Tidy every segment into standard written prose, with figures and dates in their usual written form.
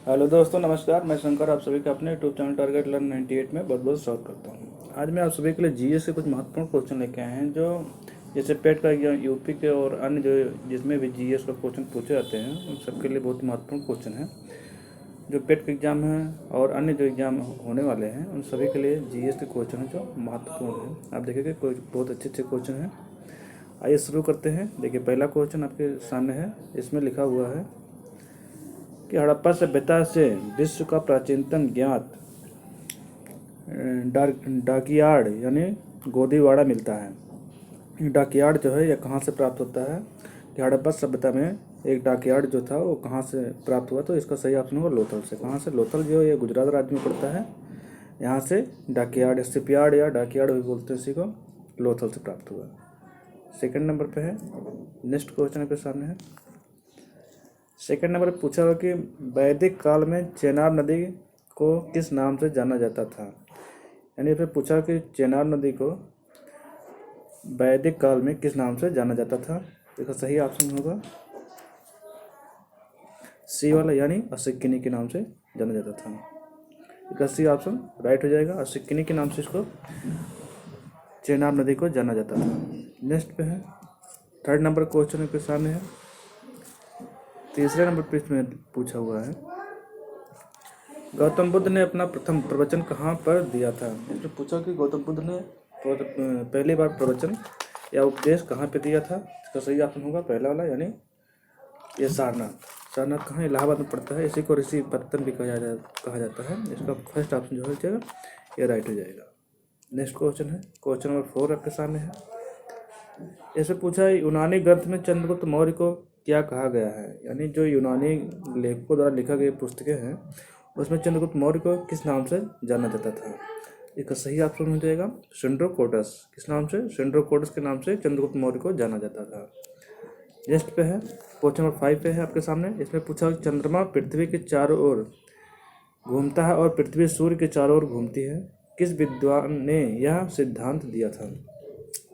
Hello दोस्तों, नमस्कार। मैं शंकर आप सभी का अपने यूट्यूब चैनल टारगेट लर्न 98 में बहुत बहुत स्वागत करता हूं। आज मैं आप सभी के लिए जीएस के कुछ महत्वपूर्ण क्वेश्चन लेके आए हैं, जो जैसे पेट का एग्जाम, यूपी के और अन्य जो जिसमें भी जीएस का क्वेश्चन पूछे जाते हैं उन सबके लिए बहुत महत्वपूर्ण क्वेश्चन है। जो पेट का एग्ज़ाम है और अन्य जो एग्ज़ाम होने वाले हैं उन सभी के लिए जीएस के क्वेश्चन है जो महत्वपूर्ण है। आप देखेंगे कोई बहुत अच्छे अच्छे क्वेश्चन हैं। आइए शुरू करते हैं। देखिए, पहला क्वेश्चन आपके सामने है। इसमें लिखा हुआ है कि हड़प्पा सभ्यता से विश्व का प्राचीनतम ज्ञात डाकयार्ड यानी गोदीवाड़ा मिलता है। डाकयार्ड जो है यह कहाँ से प्राप्त होता है कि हड़प्पा सभ्यता में एक डाकयार्ड जो था वो कहाँ से प्राप्त हुआ, तो इसका सही ऑप्शन होगा लोथल से। कहाँ से? लोथल जो है ये गुजरात राज्य में पड़ता है। यहाँ से डाकयार्ड, शिपयार्ड या डाकयार्ड भी बोलते हैं इसी को, लोथल से प्राप्त हुआ। सेकंड नंबर पे है। नेक्स्ट क्वेश्चन आपके सामने है। सेकंड नंबर पे पूछा हुआ कि वैदिक काल में चेनाब नदी को किस नाम से जाना जाता था। यानी फिर पूछा कि चेनाब नदी को वैदिक काल में किस नाम से जाना जाता था। इसका सही ऑप्शन होगा सी वाला, यानी असिक्किनी के नाम से जाना जाता था। इसका सी ऑप्शन राइट हो जाएगा। असिक्किनी के नाम से इसको चेनाब नदी को जाना जाता था। नेक्स्ट पे है। थर्ड नंबर क्वेश्चन के सामने है। तीसरे नंबर पे इसमें पूछा हुआ है गौतम बुद्ध ने अपना प्रथम प्रवचन कहाँ पर दिया था। इसमें पूछा कि गौतम बुद्ध ने पहली बार प्रवचन या उपदेश कहाँ पे दिया था। इसका सही ऑप्शन होगा पहला वाला, यानी ये सारनाथ। सारनाथ कहाँ? इलाहाबाद में पड़ता है। इसी को ऋषि पत्तन भी कहा जाता है। इसका फर्स्ट ऑप्शन जो हो जाएगा ये राइट हो जाएगा। नेक्स्ट क्वेश्चन है। क्वेश्चन नंबर 4 आपके सामने है। इसमें पूछा है यूनानी ग्रंथ में चंद्रगुप्त मौर्य को क्या कहा गया है। यानी जो यूनानी लेखकों द्वारा लिखा गई पुस्तकें हैं उसमें चंद्रगुप्त मौर्य को किस नाम से जाना जाता था। इसका सही ऑप्शन हो जाएगा सेंड्रोकोटस। किस नाम से? सेंड्रोकोटस के नाम से चंद्रगुप्त मौर्य को जाना जाता था। नेक्स्ट पे है। क्वेश्चन नंबर 5 पे है आपके सामने। इसमें पूछा चंद्रमा पृथ्वी के चारों ओर घूमता है और पृथ्वी सूर्य के चारों ओर घूमती है। किस विद्वान ने यह सिद्धांत दिया था।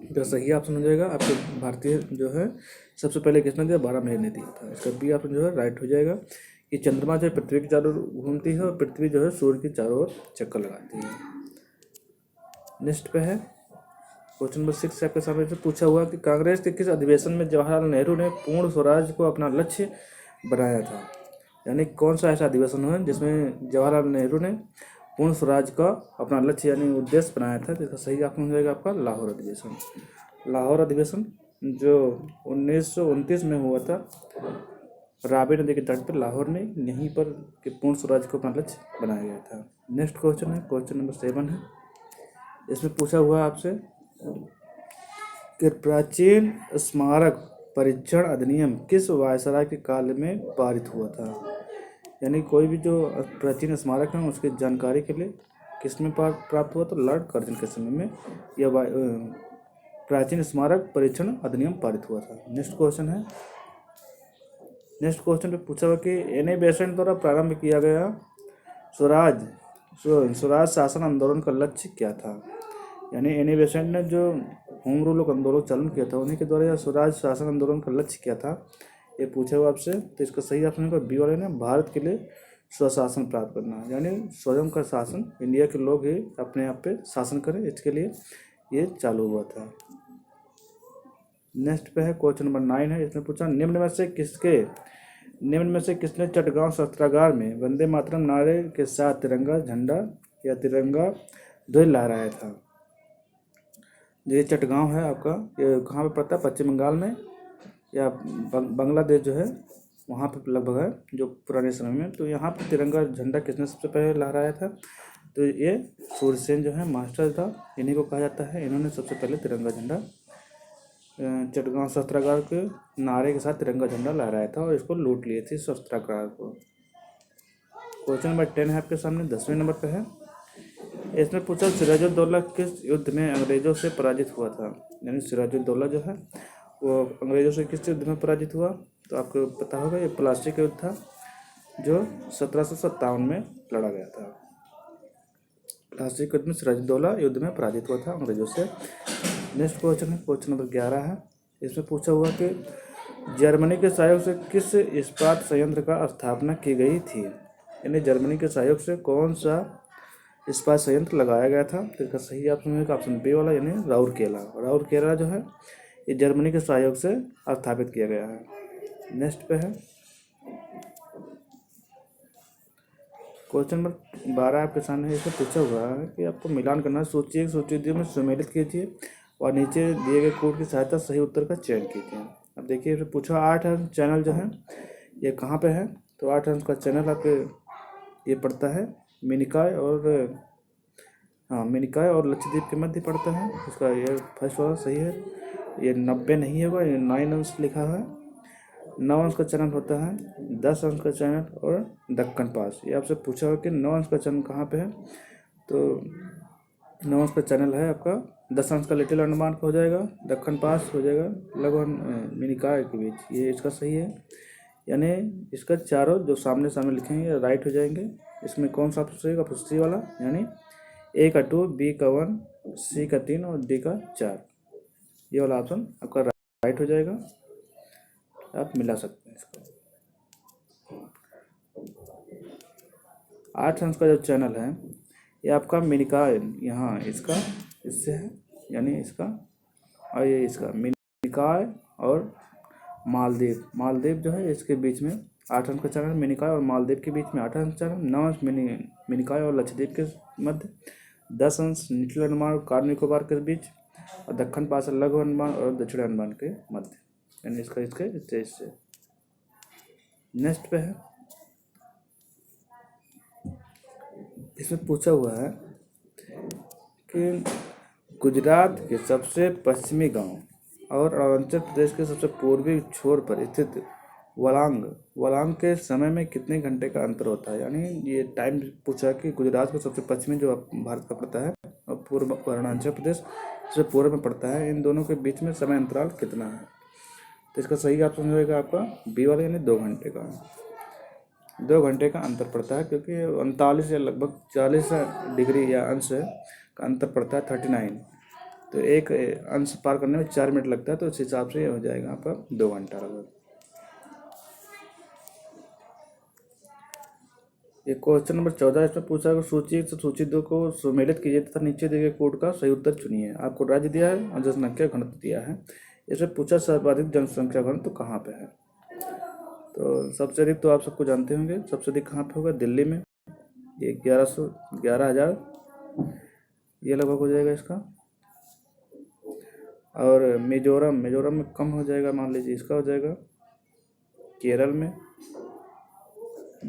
तो सही ऑप्शन हो जाएगा आपके भारतीय जो है सबसे पहले किसने दिया? बारहमेर ने दिया था। इसका बी ऑप्शन जो है राइट हो जाएगा कि चंद्रमा जो है पृथ्वी के चारों ओर घूमती है और पृथ्वी जो है सूर्य के चारों ओर चक्कर लगाती है। नेक्स्ट पे है। क्वेश्चन नंबर 6 आपके सामने से पूछा हुआ कि कांग्रेस के किस अधिवेशन में जवाहरलाल नेहरू ने पूर्ण स्वराज को अपना लक्ष्य बनाया था। यानी कौन सा ऐसा अधिवेशन है जिसमें जवाहरलाल नेहरू ने पूर्ण स्वराज का अपना लक्ष्य यानी उद्देश्य बनाया था। तो इसका सही ऑप्शन हो जाएगा आपका लाहौर अधिवेशन। लाहौर अधिवेशन जो 1929 में हुआ था रावी नदी के तट पर लाहौर में, यहीं पर कि पूर्ण स्वराज को अपना लक्ष्य बनाया गया था। नेक्स्ट क्वेश्चन है। क्वेश्चन नंबर 7 है। इसमें पूछा हुआ है आपसे कि प्राचीन स्मारक परीक्षण अधिनियम किस वायसराय के काल में पारित हुआ था। यानी कोई भी जो प्राचीन स्मारक है उसकी जानकारी के लिए किस में प्राप्त हुआ, तो लॉर्ड कर्जन के समय में यह प्राचीन स्मारक परीक्षण अधिनियम पारित हुआ था। नेक्स्ट क्वेश्चन है। नेक्स्ट क्वेश्चन पे पूछा हुआ कि एनी बेसेंट द्वारा प्रारंभ किया गया स्वराज शासन आंदोलन का लक्ष्य क्या था। यानी एनी बेसेंट ने जो होम रूल आंदोलन चालन किया था उन्हीं के द्वारा यह स्वराज शासन आंदोलन का लक्ष्य क्या था, ये पूछा हुआ आपसे। तो इसका सही ऑप्शन होगा बी वाले ने भारत के लिए स्वशासन प्राप्त करना, यानी स्वयं का शासन, इंडिया के लोग ही अपने आप पे शासन करें, इसके लिए ये चालू हुआ था। नेक्स्ट पे है। क्वेश्चन नंबर 9 है। इसमें पूछा निम्न में से किसने चटगांव शस्त्रागार में वंदे मातरम नारे के साथ तिरंगा झंडा या तिरंगा ध्वज लहराया था। ये चटगांव है आपका, ये कहाँ पे पड़ता है? पश्चिम बंगाल में या बांग्लादेश जो है वहाँ पे लगभग है, जो पुराने समय में। तो यहाँ पे तिरंगा झंडा किसने सबसे पहले लहराया था? तो ये सूर्यसेन जो है मास्टर था, इन्हीं को कहा जाता है। इन्होंने सबसे पहले तिरंगा झंडा चटगांव शस्त्रागार के नारे के साथ तिरंगा झंडा लहराया था और इसको लूट लिए थे शस्त्रागार को। क्वेश्चन नंबर 10 है आपके सामने, 10वें नंबर पे है। इसमें पूछा सिराजुद्दौला किस युद्ध में अंग्रेजों से पराजित हुआ था। यानी सिराजुद्दौला जो है वो अंग्रेजों से किस युद्ध में पराजित हुआ, तो आपको पता होगा ये प्लासी का युद्ध था जो 1757 में लड़ा गया था। प्लासी के युद्ध में सिराजुद्दौला युद्ध में पराजित हुआ था अंग्रेजों से। नेक्स्ट क्वेश्चन है। क्वेश्चन नंबर 11 है। इसमें पूछा हुआ कि जर्मनी के सहयोग से किस इस्पात संयंत्र का स्थापना की गई थी। यानी जर्मनी के सहयोग से कौन सा इस्पात संयंत्र लगाया गया था? तो इसका सही ऑप्शन होगा ऑप्शन बी वाला, यानी राउरकेला। राउरकेला जो है ये जर्मनी के सहयोग से स्थापित किया गया है। नेक्स्ट पे है क्वेश्चन नंबर 12 आपके सामने है। इसमें पूछा हुआ है कि आपको मिलान करना है। सूची 1 सूची 2 में सम्मिलित कीजिए और नीचे दिए गए कोड की सहायता सही उत्तर का चयन कीजिए। अब देखिए फिर पूछा 8 अंक चैनल जो है ये कहाँ पे है? तो 8 अंक का चैनल आपके ये पड़ता है मिनिकॉय और मिनिकॉय और लक्षद्वीप के मध्य पड़ता है। इसका ये फर्स्ट वाला सही है। ये 90 नहीं होगा, ये 9 अंश लिखा है। 9 अंश का चैनल होता है 10 अंश का चैनल और दक्कन पास। ये आपसे पूछा हो कि 9 अंश का चैनल कहाँ पे है? तो 9 अंश का चैनल है आपका 10 अंश का लिटिल अंडमान का हो जाएगा, दक्कन पास हो जाएगा लगभग मिनिकॉय के बीच। ये इसका सही है, यानी इसका चारों जो सामने सामने लिखेंगे राइट हो जाएंगे। इसमें कौन सा ऑप्शन सही होगा? सी वाला, यानी ए का 2, बी का 1, सी का 3 और डी का 4। ये वाला ऑप्शन आपका राइट हो जाएगा। आप मिला सकते हैं इसको। 8 अंश का जो चैनल है ये आपका मिनिकॉय यहाँ इसका इससे है, यानी इसका और ये इसका मिनिकॉय और मालदीव। मालदीव जो है इसके बीच में 8 अंश का चैनल, मिनिकॉय और मालदीव के बीच में 8 अंश चैनल, 9 अंश मिनिकॉय और लक्षद्वीप के मध्य, 10 अंश लिटिल अंडमान और कार निकोबार के बीच, और दक्कन पास लघु अंडमान और दक्षिण अंडमान के मध्य, यानी इसका इसके इससे। नेक्स्ट पे है, इसमें पूछा हुआ है कि गुजरात के सबसे पश्चिमी गांव और अरुणाचल प्रदेश के सबसे पूर्वी छोर पर स्थित वलांग के समय में कितने घंटे का अंतर होता है? यानी ये टाइम पूछा कि गुजरात के सबसे पश्चिमी जो भारत का पड़ता है और पूर्व अरुणाचल प्रदेश सबसे पूर्व में पड़ता है, इन दोनों के बीच में समय अंतराल कितना है? तो इसका सही ऑप्शन होगा आपका बी वाला, यानी 2 घंटे का। 2 घंटे का अंतर पड़ता है, क्योंकि 39 या लगभग 40 डिग्री या अंश का अंतर पड़ता है 39। तो एक अंश पार करने में 4 मिनट लगता है, तो इस हिसाब से ये हो जाएगा आपका 2 घंटा लगभग। ये क्वेश्चन नंबर 14 इसमें पूछा है सूची 1 से सूची 2 को सम्मिलित कीजिए तथा नीचे दिए गए कोड का सही उत्तर चुनिए। आपको राज्य दिया है और जनसंख्या घनत्व दिया है। इसमें पूछा सर्वाधिक जनसंख्या घनत्व कहाँ पे है? तो सबसे अधिक तो आप सबको जानते होंगे, सबसे अधिक कहाँ पे होगा? दिल्ली में। ये 11,000 ये लगभग हो जाएगा इसका। और मिजोरम में कम हो जाएगा, मान लीजिए इसका हो जाएगा केरल में,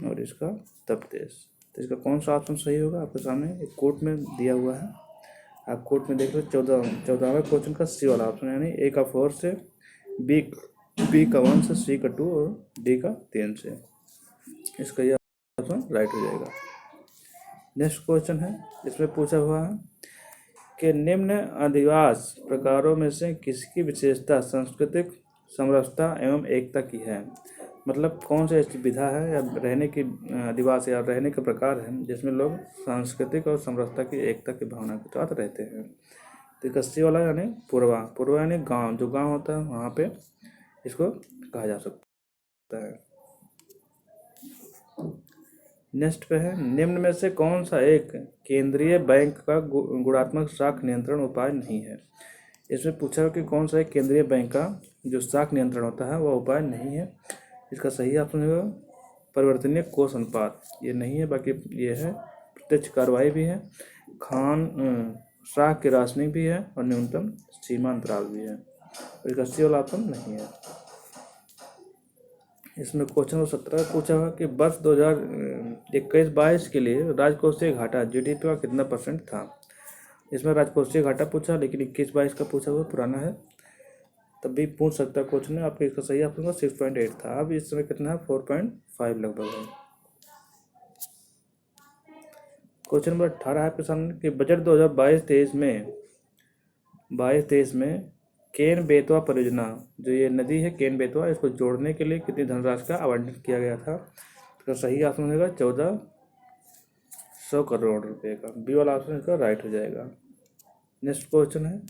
और इसका उत्तर प्रदेश। तो इसका कौन सा ऑप्शन सही होगा? आपके सामने एक कोट में दिया हुआ है, आप कोट में देख लो। 14वें क्वेश्चन का सी वाला ऑप्शन, यानी ए का 4 से, बी का 1 से, सी का 2 और डी का 3 से। इसका यह ऑप्शन राइट हो जाएगा। नेक्स्ट क्वेश्चन है, इसमें पूछा हुआ है कि निम्न अधिवास प्रकारों में से किसकी विशेषता सांस्कृतिक समरसता एवं एकता की है? मतलब कौन सा ऐसी विधा है या रहने की अधिवास या रहने का प्रकार है जिसमें लोग सांस्कृतिक और समरसता की एकता की भावना के साथ रहते हैं? तो कस्सी वाला, यानी पूर्वा यानी गांव, जो गांव होता है वहाँ पे इसको कहा जा सकता है। नेक्स्ट पे है, निम्न में से कौन सा एक केंद्रीय बैंक का गुणात्मक शाख नियंत्रण उपाय नहीं है? इसमें पूछा कि कौन सा एक केंद्रीय बैंक का जो शाख नियंत्रण होता है वह उपाय नहीं है। इसका सही ऑप्शन होगा परिवर्तनीय कोष अनुपात। ये नहीं है, बाकी ये है प्रत्यक्ष कार्रवाई भी है, शाख की राशनिंग भी है और न्यूनतम सीमा अंतराल भी है। इसका सी वाला ऑप्शन नहीं है। इसमें क्वेश्चन नंबर 17 पूछा हुआ कि वर्ष 2021-22 के लिए राजकोषीय घाटा जीडीपी का कितना % था? इसमें राजकोषीय घाटा पूछा, लेकिन 21-22 का पूछा हुआ पुराना है, तब भी पूछ सकता है क्वेश्चन में। आपका इसका सही ऑप्शन 6.8 था। अब इस समय कितना है? 4.5 लगभग है। क्वेश्चन नंबर 18 है आपके सामने कि बजट 2022-23 में केन बेतवा परियोजना, जो ये नदी है केन बेतवा, इसको जोड़ने के लिए कितनी धनराशि का आवंटन किया गया था? तो सही ऑप्शन होगा 1400 करोड़ रुपए का। बी वाला ऑप्शन इसका राइट हो जाएगा। नेक्स्ट क्वेश्चन है,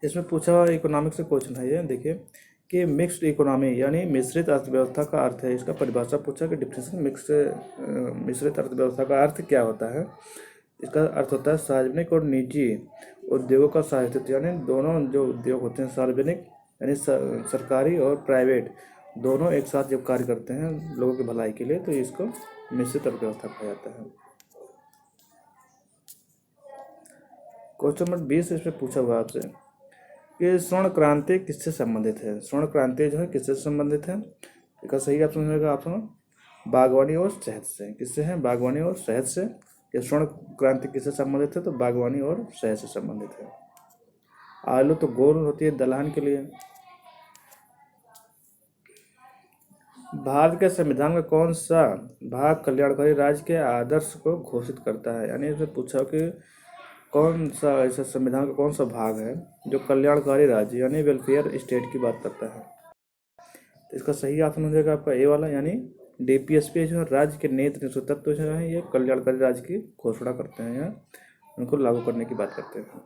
इसमें पूछा हुआ इकोनॉमिक्स से क्वेश्चन है ये, देखिए कि मिक्स्ड इकोनॉमी यानी मिश्रित अर्थव्यवस्था का अर्थ है। इसका परिभाषा पूछा कि डिफिनेशन मिश्रित अर्थव्यवस्था का अर्थ क्या होता है। इसका अर्थ होता है सार्वजनिक और निजी उद्योगों का साहित्य, यानी दोनों जो उद्योग होते हैं सार्वजनिक यानी सरकारी और प्राइवेट दोनों एक साथ जब कार्य करते हैं लोगों की भलाई के लिए, तो इसको मिश्रित अर्थव्यवस्था कहा जाता है। क्वेश्चन नंबर 20 इसमें पूछा हुआ आपसे कि स्वर्ण क्रांति किससे संबंधित है। स्वर्ण क्रांति जो है किससे संबंधित है। इसका सही ऑप्शन होगा ऑप्शन बागवानी और शहद से। किससे है? बागवानी और शहद से। ये स्वर्ण क्रांति किससे संबंधित है? तो बागवानी और शहद से संबंधित है। आलू तो गोल होती है दलहन के लिए। भारत के संविधान का कौन सा भाग कल्याणकारी राज्य के आदर्श को घोषित करता है। यानी इसमें पूछा कि कौन सा ऐसा संविधान का कौन सा भाग है जो कल्याणकारी राज्य यानी वेलफेयर स्टेट की बात करता है। तो इसका सही ऑप्शन हो जाएगा आपका ए वाला, यानी डीपीएसपी जो है राज्य के नीति तत्व जो है ये कल्याणकारी राज्य की घोषणा करते हैं या उनको लागू करने की बात करते हैं।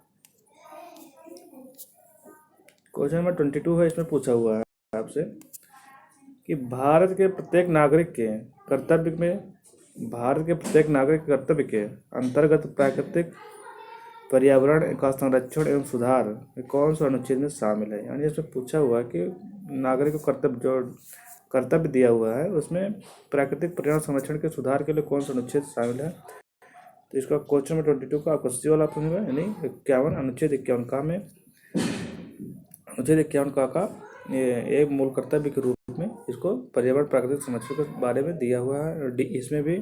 क्वेश्चन नंबर 22 है, इसमें पूछा हुआ है आपसे कि भारत के प्रत्येक नागरिक के कर्तव्य के अंतर्गत प्राकृतिक पर्यावरण का संरक्षण एवं सुधार में कौन सा अनुच्छेद में शामिल है। यानी इसमें पूछा हुआ है कि नागरिक को कर्तव्य दिया हुआ है उसमें प्राकृतिक पर्यावरण संरक्षण के सुधार के लिए कौन सा अनुच्छेद शामिल है। तो इसका क्वेश्चन नंबर 22 का आपको सी वाला ऑप्शन होगा, यानी 51 अनुच्छेद 51 का में अनुच्छेद 51 का ये एक मूल कर्तव्य के रूप में इसको पर्यावरण प्राकृतिक संरक्षण के बारे में दिया हुआ है। और इसमें भी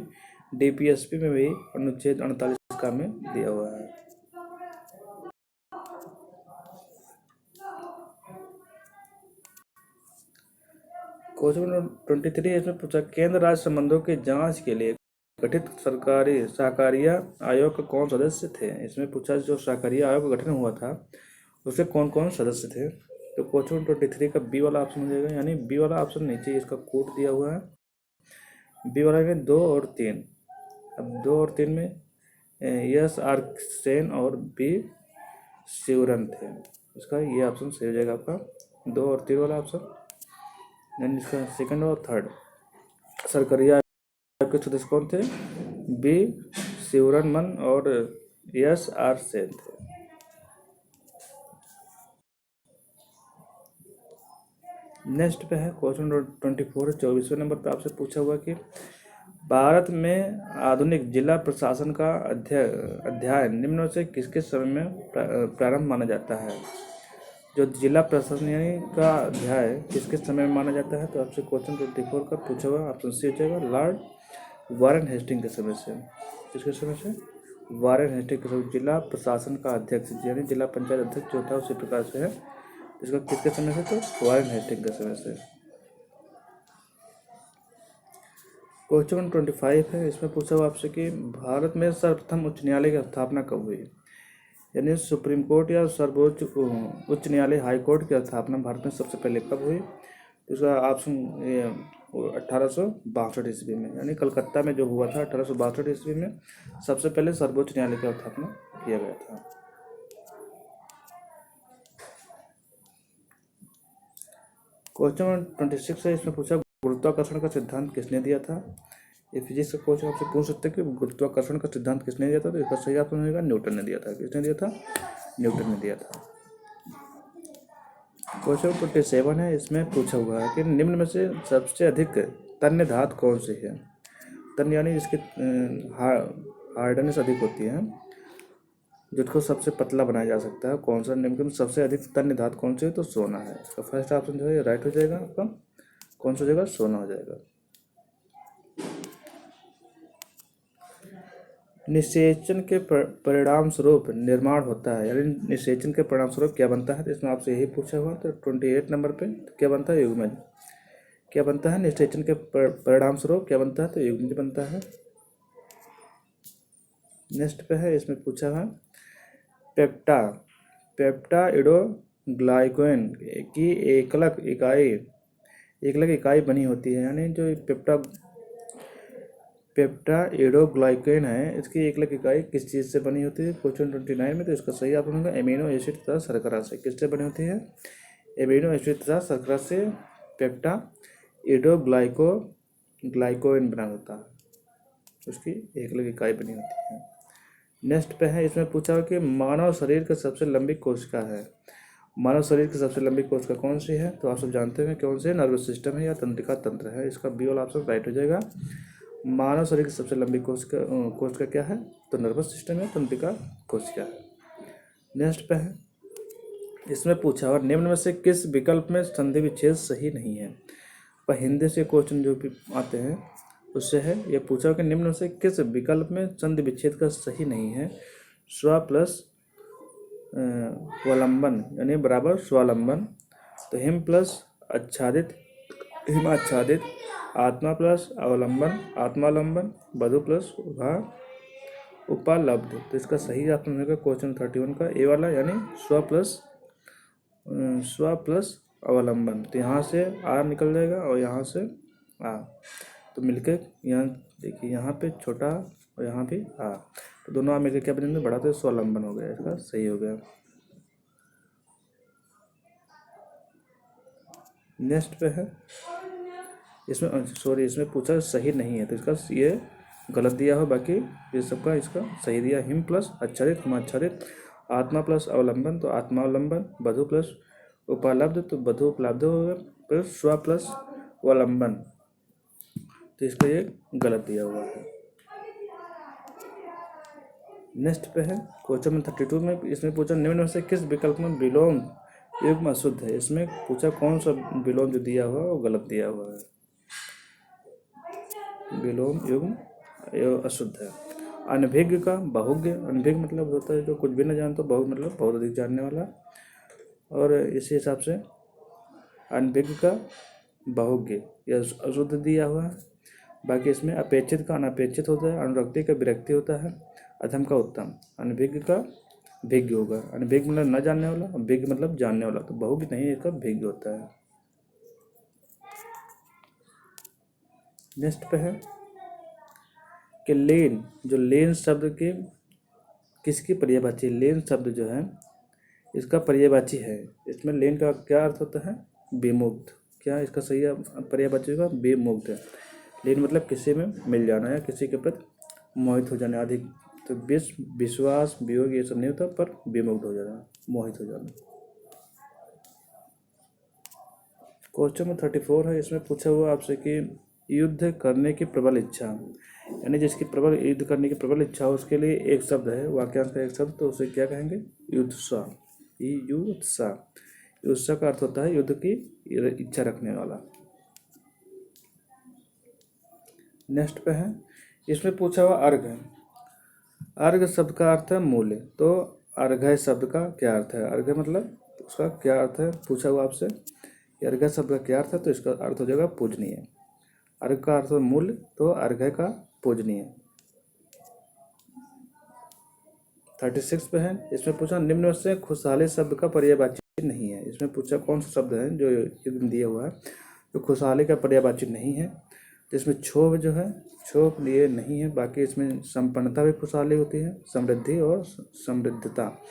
डीपीएसपी में भी अनुच्छेद 48 का में दिया हुआ है। क्वेश्चन नंबर 23 इसमें पूछा केंद्र राज्य संबंधों की जांच के लिए गठित सरकारी सहकारिता आयोग के कौन सदस्य थे। इसमें पूछा जो सहकारिता आयोग का गठन हुआ था उसके कौन कौन सदस्य थे। तो क्वेश्चन 23 का बी वाला ऑप्शन हो जाएगा, यानी बी वाला ऑप्शन नीचे इसका कोड दिया हुआ है। बी वाला में 2 और 3, अब 2 और 3 में एस आर सेन और बी शिवरन थे। इसका ये ऑप्शन सही हो जाएगा आपका 2 और 3 वाला ऑप्शन। देन इसका सेकंड और थर्ड सरकारिया के सदस्य कौन थे? बी शिवरमन और एस आर सेन थे। नेक्स्ट पे है क्वेश्चन नंबर 24 24वें नंबर पे आपसे पूछा हुआ कि भारत में आधुनिक जिला प्रशासन का अध्ययन निम्न में से किसके समय में प्रारंभ माना जाता है। जो जिला प्रशासन का अध्याय किसके समय में माना जाता है। तो आपसे क्वेश्चन 24 का पूछा हुआ ऑप्शन सी हो जाएगा लॉर्ड वारेन हेस्टिंग के समय से। किसके समय से? वारेन हेस्टिंग के समय जिला प्रशासन का अध्यक्ष यानी जिला पंचायत अध्यक्ष जो होता है उसी प्रकार से है। इसका किसके समय से? तो वारेन हेस्टिंग के समय से। क्वेश्चन 25 है, इसमें पूछा हुआ आपसे कि भारत में सर्वप्रथम उच्च न्यायालय की स्थापना कब हुई। यानी सुप्रीम कोर्ट या सर्वोच्च उच्च न्यायालय हाई कोर्ट की स्थापना भारत में सबसे पहले कब हुई। तो इसका ऑप्शन 1862 ईस्वी में, यानी कलकत्ता में जो हुआ था 1862 ईस्वी में सबसे पहले सर्वोच्च न्यायालय की स्थापना किया गया था। क्वेश्चन 26 है, इसमें पूछा गुरुत्वाकर्षण का सिद्धांत किसने दिया था। ये फिजिक्स का क्वेश्चन आपसे पूछ सकते हैं कि गुरुत्वाकर्षण का सिद्धांत किसने दिया था। तो इसका सही ऑप्शन होगा न्यूटन ने दिया था। किसने दिया था? न्यूटन ने दिया था। क्वेश्चन 27 है, इसमें पूछा हुआ है कि निम्न में से सबसे अधिक तन्य धातु कौन सी है। तन्य यानी जिसकी हार्डनेस अधिक होती है, जिसको सबसे पतला बनाया जा सकता है, कौन सा निम्न में सबसे अधिक तन्य धातु कौन सी है। तो सोना है। इसका फर्स्ट ऑप्शन जो है राइट हो जाएगा आपका। कौन सा हो जाएगा? सोना हो जाएगा। निषेचन के परिणाम स्वरूप निर्माण होता है, यानी निषेचन के परिणाम स्वरूप क्या बनता है। तो इसमें आपसे यही पूछा हुआ। तो 28 नंबर पे क्या बनता है? युग्मज। क्या बनता है? निषेचन के परिणाम स्वरूप क्या बनता है। तो युग्मज बनता है। नेक्स्ट पे है, इसमें पूछा है पेप्टाइडोग्लाइकोन की एकलक इकाई बनी होती है। यानी जो पेप्टाइडोग्लाइकोन है इसकी एकलक इकाई किस चीज़ से बनी होती है। क्वेश्चन 29 में तो इसका सही ऑप्शन होगा एमिनो एसिड तथा शर्करा से। किससे बनी होती है? एमिनो एसिड तथा शर्करा से ग्लाइकोइन बना होता है, उसकी एक अलग इकाई बनी होती है। नेक्स्ट पे है, इसमें पूछा कि मानव शरीर की सबसे लंबी कोशिका है। मानव शरीर की सबसे लंबी कोशिका कौन सी है? तो आप सब जानते हैं कौन से, नर्वस सिस्टम है या तंत्रिका तंत्र है। इसका बी वाला ऑप्शन राइट हो जाएगा। मानव शरीर की सबसे लंबी कोशिका क्या है? तो नर्वस सिस्टम है, तंत्रिका कोशिका है। नेक्स्ट पे है, इसमें पूछा और निम्न में से किस विकल्प में संधि विच्छेद सही नहीं है? पर हिंदी से क्वेश्चन जो भी आते हैं उससे है, ये पूछा कि निम्न में से किस विकल्प में संधि विच्छेद का सही नहीं है? स्व प्लस वलंबन यानी बराबर स्वालंबन, तो हिम प्लस आच्छादित हिमाच्छादित, आत्मा प्लस अवलंबन आत्मालंबन, वधु प्लस उपालब्ध। तो इसका सही ऑप्शन होगा क्वेश्चन 31 का ए वाला, यानी स्व प्लस अवलंबन। तो यहाँ से आर निकल जाएगा और यहाँ से आ, तो मिलकर यहाँ देखिए, यहाँ पे छोटा और यहाँ भी आ, तो दोनों आ मिलकर क्या बनेंगे? बड़ा, तो स्वावलंबन हो गया, इसका सही हो गया। नेक्स्ट पे है, इसमें पूछा सही नहीं है, तो इसका ये गलत दिया हो, बाकी ये सबका इसका सही दिया। हिम प्लस आच्छादित हिमाच्छादित, आत्मा प्लस अवलंबन तो आत्मावलंबन, वधु प्लस उपालब्ध तो वधु उपलब्ध होगा, प्लस स्व प्लस वलंबन, तो इसका ये गलत दिया हुआ है। नेक्स्ट पे है क्वेश्चन नंबर 32 में, इसमें पूछा निम्न में से किस विकल्प में विलोम युग्म अशुद्ध है? इसमें पूछा कौन सा विलोम जो दिया हुआ है वो गलत दिया हुआ है। विलोम युग्म अशुद्ध है। अनभिज्ञ का बहुज्ञ, अनभिज्ञ मतलब होता है जो कुछ भी न जानता, बहु मतलब बहुत अधिक जानने वाला, और इसी हिसाब से अनभिज्ञ का बहुज्ञ यह अशुद्ध दिया हुआ है। बाकी इसमें अपेक्षित का अनपेक्षित होता है, अनुरक्ति का विरक्ति होता है, अधम का उत्तम। अनभिज्ञ का भिज्ञ होगा, अनभिज्ञ मतलब न जानने वाला, भिज्ञ मतलब जानने वाला, तो बहुज्ञ नहीं, इसका भिज्ञ होता है। नेक्स्ट पे है कि लेन, जो लेन शब्द के किसकी पर्यायवाची? लेन शब्द जो है इसका पर्यायवाची है। इसमें लेन का क्या अर्थ होता है? विमुक्त। क्या इसका सही पर्यायवाची होगा? विमुक्त है। लेन मतलब किसी में मिल जाना या किसी के प्रति मोहित हो जाना अधिक, तो विश्वास वियोग ये सब नहीं होता, पर विमुक्त हो जाना, मोहित हो जाना। क्वेश्चन नंबर 34 है, इसमें पूछा हुआ आपसे कि युद्ध करने की प्रबल इच्छा, यानी जिसकी प्रबल युद्ध करने की प्रबल इच्छा हो उसके लिए एक शब्द है, वाक्यांश का एक शब्द, तो उसे क्या कहेंगे? युत्सा। युत्सा का अर्थ होता है युद्ध की इच्छा रखने वाला। नेक्स्ट पे है, इसमें पूछा हुआ अर्घ। अर्घ शब्द का अर्थ है मूल्य, तो अर्घ्य शब्द का क्या अर्थ है? अर्घ्य मतलब उसका क्या अर्थ है पूछा हुआ आपसे, अर्घ्य शब्द का क्या अर्थ है? तो इसका अर्थ हो जाएगा पूजनीय। अर्घ का अर्थ मूल्य, तो अर्घ्य का पूजनीय। 36 पे है, इसमें पूछा निम्न में से खुशहाली शब्द का पर्यायवाची नहीं है। इसमें पूछा कौन सा शब्द है जो दिया हुआ है तो खुशहाली का पर्यायवाची नहीं है। तो इसमें क्षोभ जो है, क्षोभ ये नहीं है, बाकी इसमें संपन्नता भी खुशहाली होती है, समृद्धि और समृद्धता,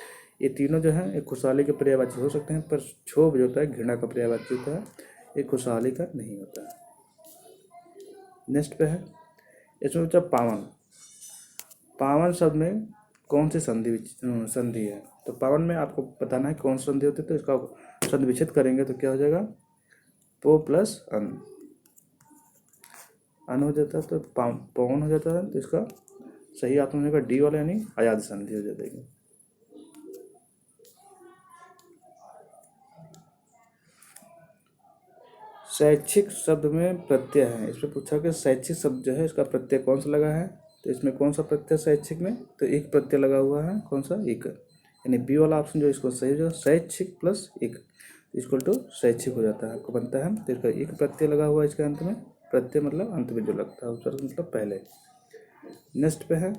ये तीनों जो है एक खुशहाली के पर्यायवाची हो सकते हैं, पर क्षोभ जो होता है घृणा का पर्यायवाची होता है, ये खुशहाली का नहीं होता है। नेक्स्ट पे है, इसमें पूछा पावन। पावन शब्द में कौन सी संधि है? तो पावन में आपको बताना है कौन सी संधि होती है, तो इसका संधि विच्छेद करेंगे तो क्या हो जाएगा? पो प्लस अन हो जाता है, तो पवन हो जाता है, तो इसका सही ऑप्शन होगा डी वाला, यानी अयाद संधि हो जाएगी। शैक्षिक शब्द में प्रत्यय है, इसमें पूछा कि शैक्षिक शब्द जो है इसका प्रत्यय कौन सा लगा है? तो इसमें कौन सा प्रत्यय शैक्षिक में? तो एक प्रत्यय लगा हुआ है, कौन सा? एक, यानी बी वाला ऑप्शन जो इसको सही हो, शैक्षिक प्लस एक इक्वल टू शैक्षिक हो जाता है, आपको बनता है। तो इसका एक प्रत्यय लगा हुआ है इसके अंत में, प्रत्यय मतलब अंत में जो लगता है उसका मतलब पहले। नेक्स्ट पे है,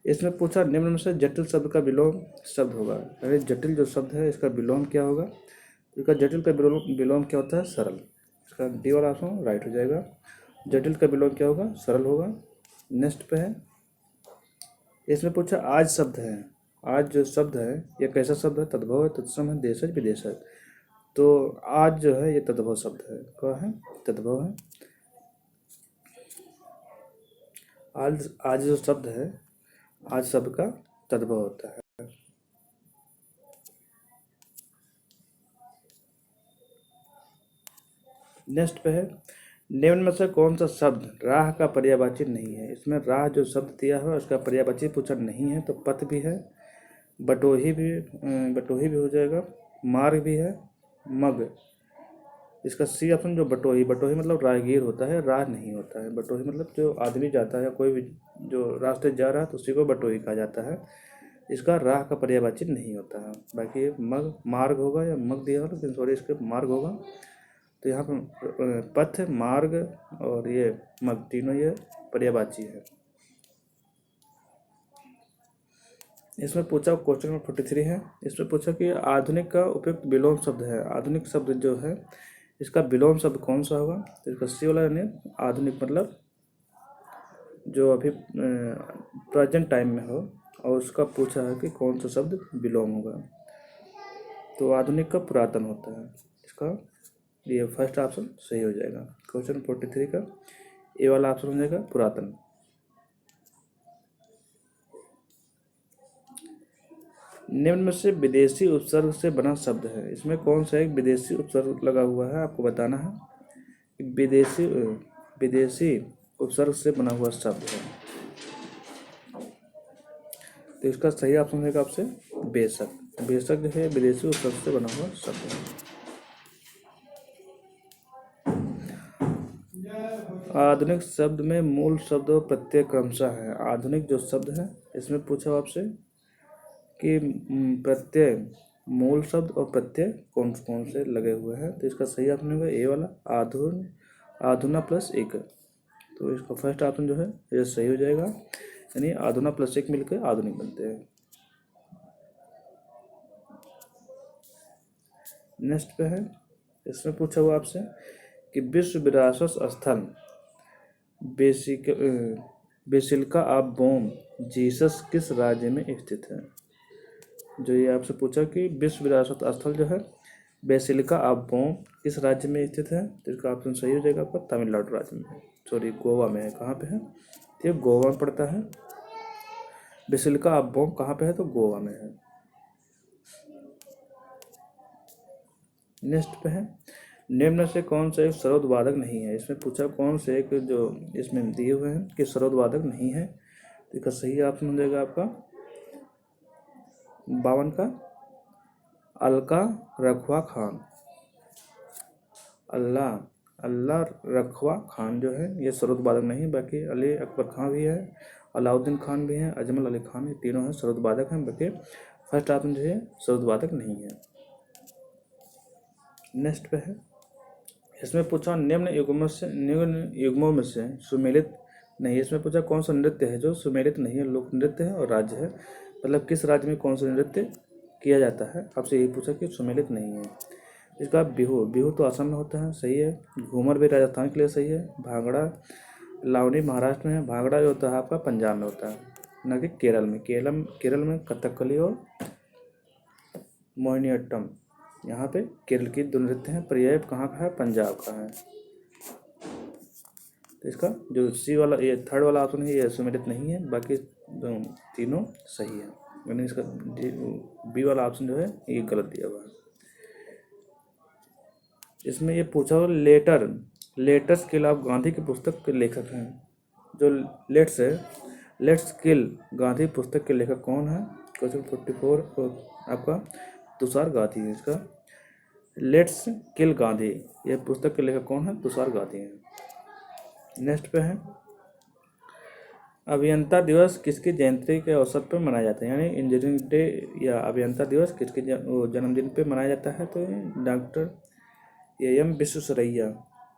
इसमें पूछा निम्न में से जटिल शब्द का विलोम शब्द होगा, अरे जटिल जो शब्द है इसका विलोम क्या होगा? इसका जटिल का विलोम क्या होता है? सरल। इसका डी वाला ऑप्शन राइट हो जाएगा। जटिल का विलोम क्या होगा? सरल होगा। नेक्स्ट पे है, इसमें पूछा आज शब्द है, आज जो शब्द है यह कैसा शब्द है? तद्भव है, तत्सम है, देशज, विदेशज। तो आज जो है ये तद्भव शब्द है, क्या है? तद्भव है। आज जो शब्द है, आज शब्द का तद्भव होता है। नेक्स्ट पे है, निम्न में से कौन सा शब्द राह का पर्यायवाची नहीं है? इसमें राह जो शब्द दिया है उसका पर्यायवाची पूछा नहीं है, तो पथ भी है, बटोही भी हो जाएगा, मार्ग भी है, मग। इसका सी ऑप्शन जो बटोही मतलब राहगीर होता है, राह नहीं होता है। बटोही मतलब जो आदमी जाता है, कोई भी जो रास्ते जा रहा है तो उसी को बटोही कहा जाता है। इसका राह का पर्यायवाची नहीं होता है। बाकी मग मार्ग होगा या मग दिया होगा, लेकिन सॉरी इसके मार्ग होगा। तो यहाँ पर पथ, मार्ग और ये मग तीनों ये पर्यायवाची है। इसमें पूछा क्वेश्चन नंबर 43 है। इसमें पूछा कि आधुनिक का उपयुक्त विलोम शब्द है। आधुनिक शब्द जो है इसका विलोम शब्द कौन सा होगा? तो इसका सी वाला यानी आधुनिक मतलब जो अभी प्रेजेंट टाइम में हो, और उसका पूछा है कि कौन सा शब्द विलोम होगा। तो आधुनिक का पुरातन होता है। इसका ये फर्स्ट ऑप्शन सही हो जाएगा। क्वेश्चन 43 का ए वाला ऑप्शन हो जाएगा पुरातन। निम्न में से विदेशी उपसर्ग से बना शब्द है। इसमें कौन सा एक विदेशी उपसर्ग लगा हुआ है, आपको बताना है। विदेशी उपसर्ग से बना हुआ शब्द है, तो इसका सही ऑप्शन रहेगा आपसे बेशक। बेशक जो है विदेशी उपसर्ग से बना हुआ शब्द है। आधुनिक शब्द में मूल शब्द और प्रत्यय क्रमशः है। आधुनिक जो शब्द है इसमें पूछा आपसे कि प्रत्यय, मूल शब्द और प्रत्यय कौन कौन से लगे हुए हैं। तो इसका सही ऑप्शन होगा ए वाला आधुना प्लस एक। तो इसका फर्स्ट ऑप्शन जो है ये सही हो जाएगा, यानी आधुना प्लस एक मिलकर आधुनिक बनते हैं। नेक्स्ट पे है, इसमें पूछा हुआ आपसे कि विश्व विरासत स्थल बेसिलिका ऑफ बोम जीसस किस राज्य में स्थित है? जो ये आपसे पूछा कि विश्व विरासत स्थल जो है बेसिलिका ऑफ बोम किस राज्य में स्थित है, तो इसका ऑप्शन सही हो जाएगा आपका तमिलनाडु राज्य में, सॉरी गोवा में है। कहाँ पे है? तो ये गोवा में पड़ता है। बेसिलिका ऑफ बोम कहाँ पे है? तो गोवा में है। नेक्स्ट पे है, निम्न से कौन सा एक सरोदवादक नहीं है? इसमें पूछा कौन से एक जो इसमें दिए हुए हैं कि सरोदवादक नहीं है, तो इसका सही ऑप्शन हो जाएगा आपका 52 का अलका रखवा खान। अल्लाह रखवा खान जो है ये सरोदवादक नहीं, बाकी अली अकबर खान भी है, अलाउद्दीन खान भी है, अजमल अली खान, ये तीनों हैं सरोदवादक हैं। बाकी फर्स्ट ऑप्शन जो है सरोदवादक नहीं है। नेक्स्ट पे है, इसमें पूछा निम्न युग्मों में से सुमेलित नहीं। इसमें पूछा कौन सा नृत्य है जो सुमेलित नहीं है, लोक नृत्य है और राज्य है, मतलब किस राज्य में कौन सा नृत्य किया जाता है। आपसे यही पूछा कि सुमेलित नहीं है। इसका बिहू तो असम में होता है, सही है। घूमर भी राजस्थान के लिए सही है। भांगड़ा लावनी महाराष्ट्र में है। भांगड़ा जो होता है आपका पंजाब में होता है, न कि केरल में। केरल में कथकली और मोहिनीअट्टम, यहाँ पे केरल की दो नृत्य हैं। पर्याय कहाँ का है? पंजाब का है। तो इसका जो सी वाला ये थर्ड वाला ऑप्शन है ये सुमेलित नहीं है, बाकी तीनों सही है। मैंने इसका बी वाला ऑप्शन जो है ये गलत दिया हुआ है। इसमें ये पूछा हुआ लेटर्स किल ऑफ गांधी की पुस्तक के लेखक हैं। जो लेट्स किल गांधी पुस्तक के लेखक कौन है? क्वेश्चन 44 आपका तुषार गांधी है। इसका लेट्स किल गांधी ये पुस्तक के लेखक कौन है? तुषार गांधी हैं। नेक्स्ट पे है, अभियंता दिवस किसकी जयंती के अवसर पर मनाया जाता है, यानी इंजीनियरिंग डे या अभियंता दिवस किसके जन्मदिन पे मनाया जाता है? तो डॉक्टर एम विश्वेश्वरैया,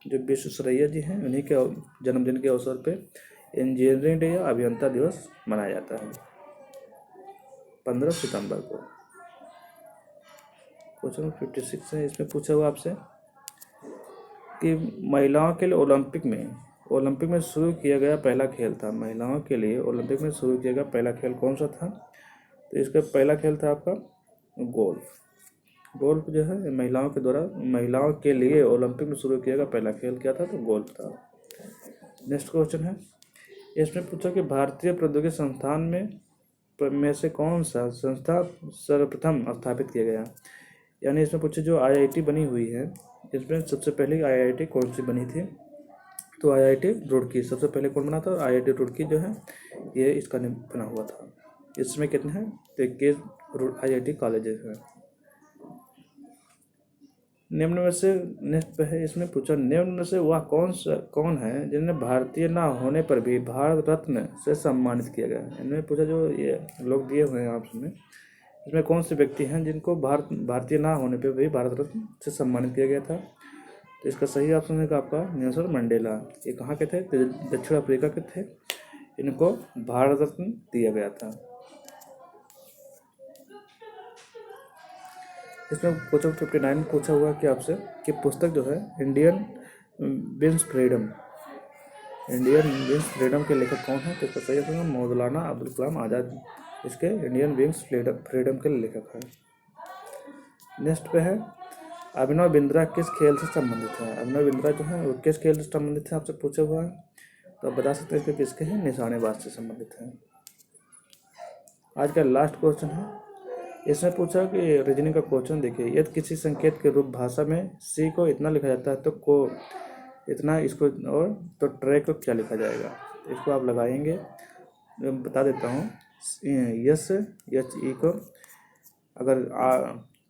जो विश्वेश्वरैया जी हैं उन्हीं के जन्मदिन के अवसर पे इंजीनियरिंग डे या अभियंता दिवस मनाया जाता है 15 सितंबर को। क्वेश्चन 56 है। इसमें पूछा हुआ आपसे कि महिलाओं के लिए ओलंपिक में शुरू किया गया पहला खेल था। महिलाओं के लिए ओलंपिक में शुरू किया गया पहला खेल कौन सा था? तो इसका पहला खेल था आपका गोल्फ। गोल्फ जो है महिलाओं के द्वारा महिलाओं के लिए ओलंपिक में शुरू किया गया पहला खेल क्या था, तो गोल्फ था। नेक्स्ट क्वेश्चन है, इसमें पूछा कि भारतीय प्रौद्योगिकी संस्थान में से कौन सा संस्था सर्वप्रथम स्थापित किया गया। यानी इसमें पूछे जो आईआईटी बनी हुई है, इसमें सबसे पहले आईआईटी कौन सी बनी थी, तो आईआईटी रुड़की। सबसे पहले कौन बना था, आईआईटी रुड़की जो है ये इसका बना हुआ था। इसमें कितने हैं, तो 21 आईआईटी कॉलेजेस हैं। निम्न में से नेक्स्ट पे है, इसमें पूछा निम्न में से वह कौन है जिन्हें भारतीय ना होने पर भी भारत रत्न से सम्मानित किया गया। इन्होंने पूछा जो ये लोग दिए हुए हैं आपने, इसमें कौन से व्यक्ति हैं जिनको भारतीय ना होने पर भी भारत रत्न से सम्मानित किया गया था। तो इसका सही ऑप्शन है आपका नेल्सन मंडेला। ये कहाँ के थे, दक्षिण अफ्रीका के थे। इनको भारत रत्न दिया गया था। इसमें क्वेश्चन 59 पूछा हुआ कि आपसे कि पुस्तक जो है इंडियन विंग्स फ्रीडम के लेखक कौन है। तो इसका सही ऑप्शन मौलाना अब्दुल कलाम आज़ाद इसके इंडियन विंग्स फ्रीडम के लेखक हैं। नेक्स्ट पे है, अभिनव बिंद्रा किस खेल से संबंधित है। अभिनव बिंद्रा जो है वो किस खेल से संबंधित है आपसे पूछा हुआ है, तो आप बता सकते हैं कि किसके हैं, निशानेबाज से संबंधित है। आज का लास्ट क्वेश्चन है, इसमें पूछा कि रीजनिंग का क्वेश्चन देखिए, यदि किसी संकेत के रूप भाषा में सी को इतना लिखा जाता है तो को इतना इसको और तो ट्रे को क्या लिखा जाएगा। इसको आप लगाएंगे, बता देता हूँ। यस एच ई को अगर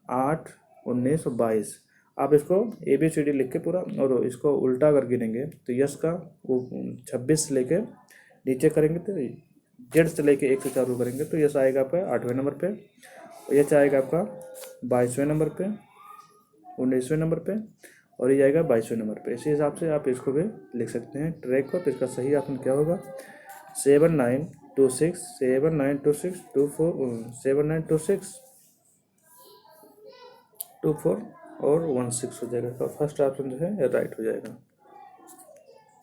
8 19 और 22 आप इसको ABCD लिख के पूरा और इसको उल्टा अगर गिनेंगे तो यस का वो 26 से लेके नीचे करेंगे तो जेड से लेके 1 से चालू करेंगे तो यस आएगा आपका 8वें नंबर पे, और यच आएगा आपका 22वें नंबर पे, 19वें नंबर पे, और ये जाएगा 22वें नंबर पे। इसी हिसाब से आप इसको भी लिख सकते हैं ट्रैक को। तो इसका सही ऑप्शन क्या होगा, 7926 7926 24 और 16 हो जाएगा। तो फर्स्ट ऑप्शन जो है ये राइट हो जाएगा।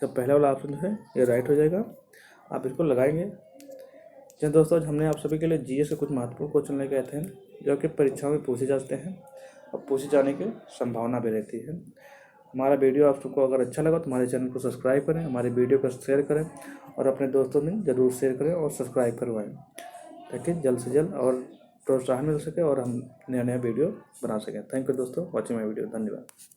तो पहला वाला ऑप्शन जो है ये राइट हो जाएगा। आप इसको लगाएंगे। चलिए दोस्तों, आज हमने आप सभी के लिए जीएस के कुछ महत्वपूर्ण क्वेश्चन लेके आए थे जो कि परीक्षाओं में पूछे जाते हैं और पूछे जाने की संभावना भी रहती है। हमारा वीडियो आप सबको अगर अच्छा लगा तो हमारे चैनल को सब्सक्राइब करें, हमारे वीडियो को शेयर करें और अपने दोस्तों में ज़रूर शेयर करें और सब्सक्राइब करवाएं ताकि जल्द से जल्द और प्रोत्साहन मिल सके और हम नया वीडियो बना सकें। थैंक यू दोस्तों, वॉचिंग माय वीडियो। धन्यवाद।